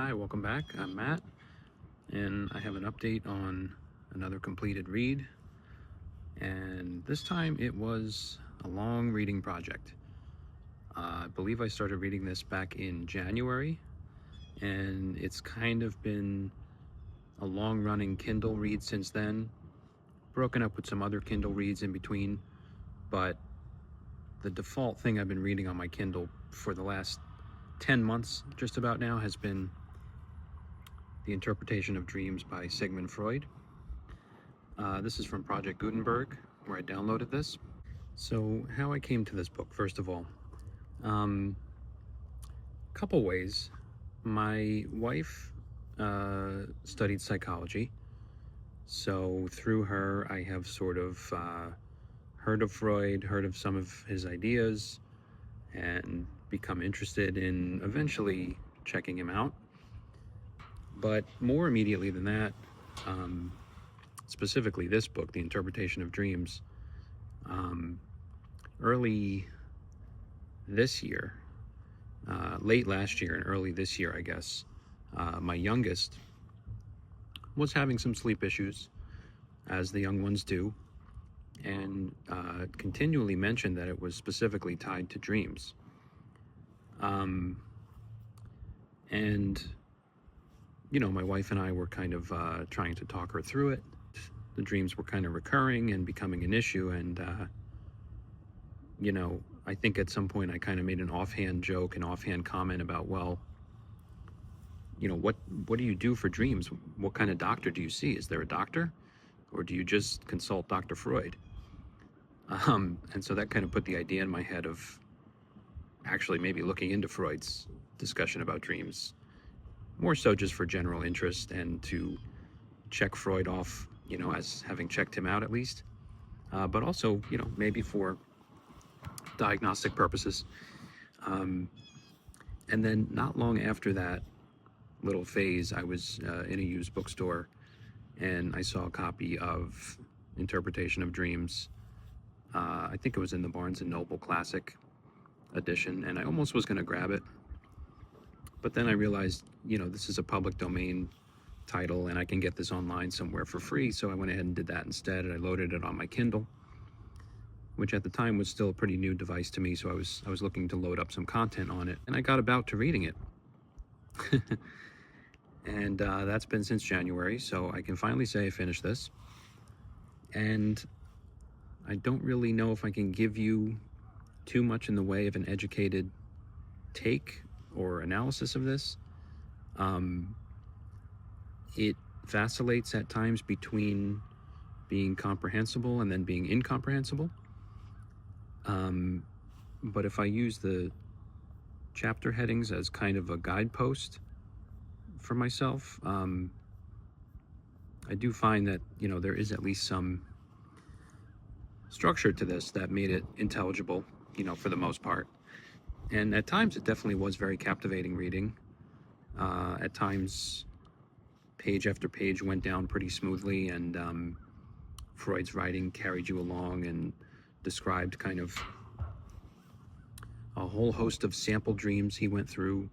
Hi, welcome back. I'm Matt, and I have an update on another completed read. And this time it was a long reading project. I believe I started reading this back in January, and it's kind of been a long-running Kindle read since then, broken up with some other Kindle reads in between. But the default thing I've been reading on my Kindle for the last 10 months, just about now, has been The Interpretation of Dreams by Sigmund Freud. This is from Project Gutenberg, where I downloaded this. So how I came to this book, first of all, couple ways. My wife studied psychology, so through her I have sort of heard of Freud, heard of some of his ideas, and become interested in eventually checking him out. But more immediately than that, specifically this book, The Interpretation of Dreams, early this year, late last year and early this year, I guess, my youngest was having some sleep issues, as the young ones do, and continually mentioned that it was specifically tied to dreams. And, you know, my wife and I were kind of trying to talk her through it. The dreams were kind of recurring and becoming an issue, and you know, I think at some point I kind of made an offhand joke, an offhand comment about, well, you know, what do you do for dreams? What kind of doctor do you see? Is there a doctor, or do you just consult Dr. Freud? And so that kind of put the idea in my head of actually maybe looking into Freud's discussion about dreams, more so just for general interest and to check Freud off, you know, as having checked him out at least, but also, you know, maybe for diagnostic purposes. And then not long after that little phase, I was in a used bookstore, and I saw a copy of Interpretation of Dreams. I think it was in the Barnes & Noble Classic edition, and I almost was going to grab it. But then I realized, you know, this is a public domain title, and I can get this online somewhere for free, so I went ahead and did that instead, and I loaded it on my Kindle, which at the time was still a pretty new device to me, so I was looking to load up some content on it, and I got about to reading it. And that's been since January, so I can finally say I finished this. And I don't really know if I can give you too much in the way of an educated take or analysis of this. It vacillates at times between being comprehensible and then being incomprehensible. But if I use the chapter headings as kind of a guidepost for myself, I do find that, you know, there is at least some structure to this that made it intelligible, you know, for the most part. And at times it definitely was very captivating reading. At times, page after page went down pretty smoothly, and Freud's writing carried you along and described kind of a whole host of sample dreams he went through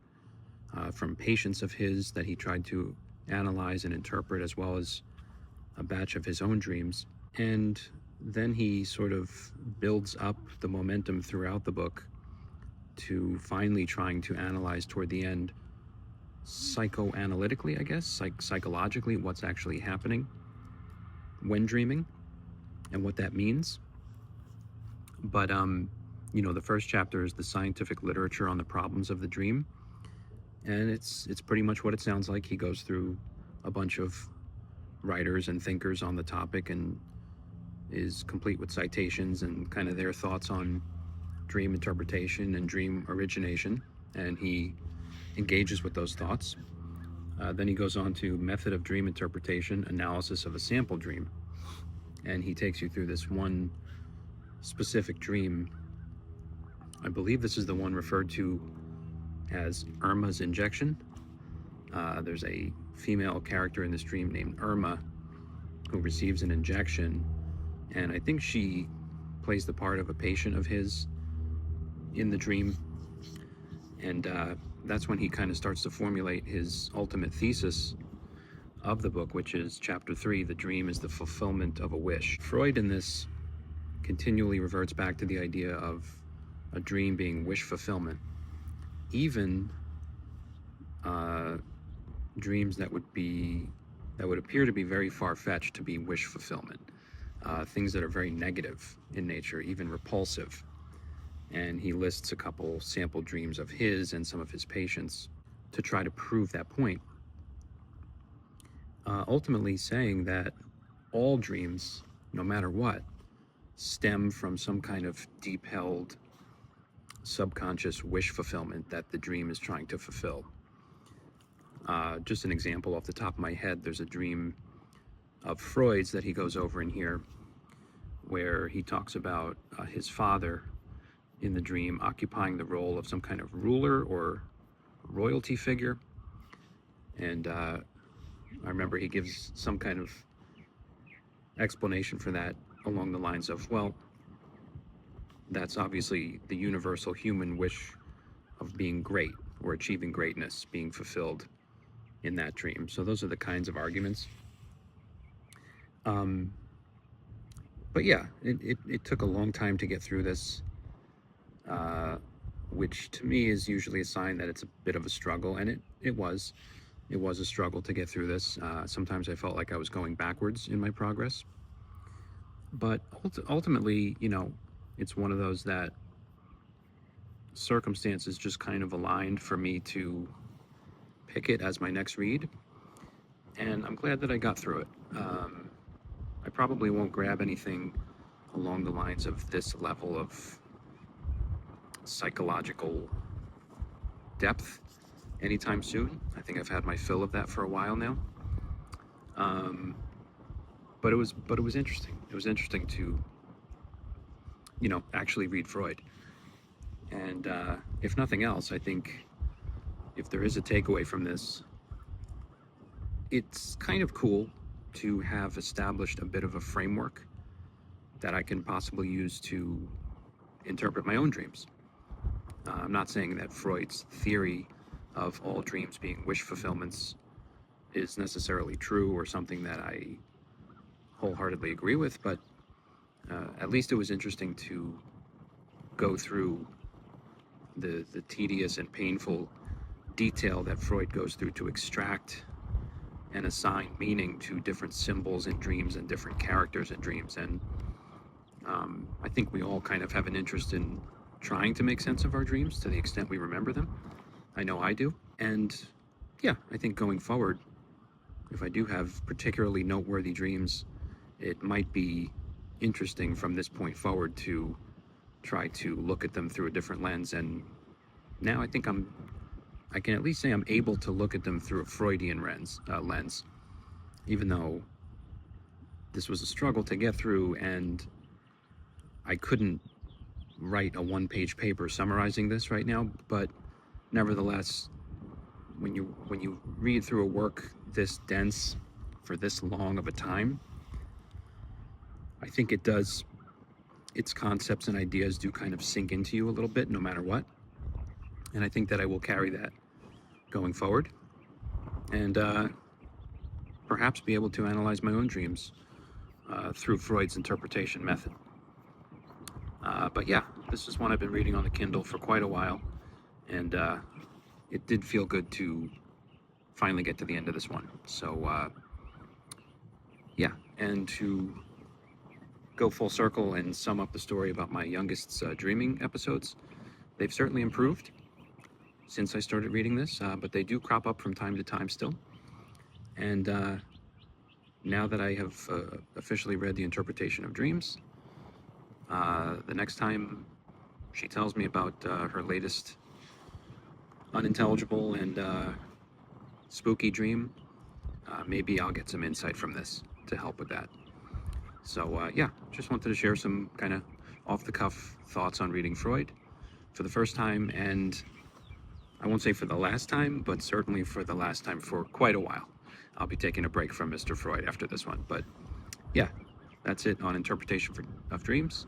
from patients of his that he tried to analyze and interpret, as well as a batch of his own dreams. And then he sort of builds up the momentum throughout the book to finally trying to analyze toward the end, psychoanalytically, I guess, psychologically, what's actually happening when dreaming and what that means. But you know, the first chapter is the scientific literature on the problems of the dream, and it's pretty much what it sounds like. He goes through a bunch of writers and thinkers on the topic and is complete with citations and kind of their thoughts on dream interpretation and dream origination, and he engages with those thoughts. Then he goes on to method of dream interpretation, analysis of a sample dream, and he takes you through this one specific dream. I believe this is the one referred to as Irma's injection. There's a female character in this dream named Irma who receives an injection, and I think she plays the part of a patient of his in the dream. And that's when he kind of starts to formulate his ultimate thesis of the book, which is chapter 3, The Dream is the Fulfillment of a Wish. Freud in this continually reverts back to the idea of a dream being wish fulfillment. Even dreams that would appear to be very far-fetched to be wish fulfillment. Things that are very negative in nature, even repulsive. And he lists a couple sample dreams of his and some of his patients to try to prove that point. Ultimately saying that all dreams, no matter what, stem from some kind of deep-held subconscious wish fulfillment that the dream is trying to fulfill. Just an example off the top of my head, there's a dream of Freud's that he goes over in here where he talks about his father in the dream occupying the role of some kind of ruler or royalty figure. And I remember he gives some kind of explanation for that along the lines of, well, that's obviously the universal human wish of being great or achieving greatness being fulfilled in that dream. So those are the kinds of arguments. But yeah, it took a long time to get through this, which to me is usually a sign that it's a bit of a struggle, and it was a struggle to get through this. Sometimes I felt like I was going backwards in my progress. But ultimately, you know, it's one of those that circumstances just kind of aligned for me to pick it as my next read. And I'm glad that I got through it. I probably won't grab anything along the lines of this level of psychological depth anytime soon. I think I've had my fill of that for a while now. But it was interesting. It was interesting to, you know, actually read Freud. And if nothing else, I think if there is a takeaway from this, it's kind of cool to have established a bit of a framework that I can possibly use to interpret my own dreams. I'm not saying that Freud's theory of all dreams being wish fulfillments is necessarily true or something that I wholeheartedly agree with, but at least it was interesting to go through the tedious and painful detail that Freud goes through to extract and assign meaning to different symbols in dreams and different characters in dreams. And I think we all kind of have an interest in trying to make sense of our dreams to the extent we remember them. I know I do. And yeah, I think going forward, if I do have particularly noteworthy dreams, it might be interesting from this point forward to try to look at them through a different lens. And now I think I can at least say I'm able to look at them through a Freudian lens, even though this was a struggle to get through, and I couldn't write a one-page paper summarizing this right now. But nevertheless, when you read through a work this dense for this long of a time, I think its concepts and ideas do kind of sink into you a little bit, no matter what. And I think that I will carry that going forward, and perhaps be able to analyze my own dreams through Freud's interpretation method. But yeah, this is one I've been reading on the Kindle for quite a while, and it did feel good to finally get to the end of this one. So yeah, and to go full circle and sum up the story about my youngest's dreaming episodes, they've certainly improved since I started reading this, but they do crop up from time to time still. And now that I have officially read the interpretation of dreams, the next time she tells me about her latest unintelligible and spooky dream, maybe I'll get some insight from this to help with that. So yeah, just wanted to share some kind of off-the-cuff thoughts on reading Freud for the first time, and I won't say for the last time, but certainly for the last time for quite a while. I'll be taking a break from Mr. Freud after this one. But yeah, that's it on interpretation of dreams.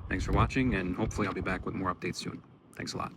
Thanks for watching, and hopefully I'll be back with more updates soon. Thanks a lot.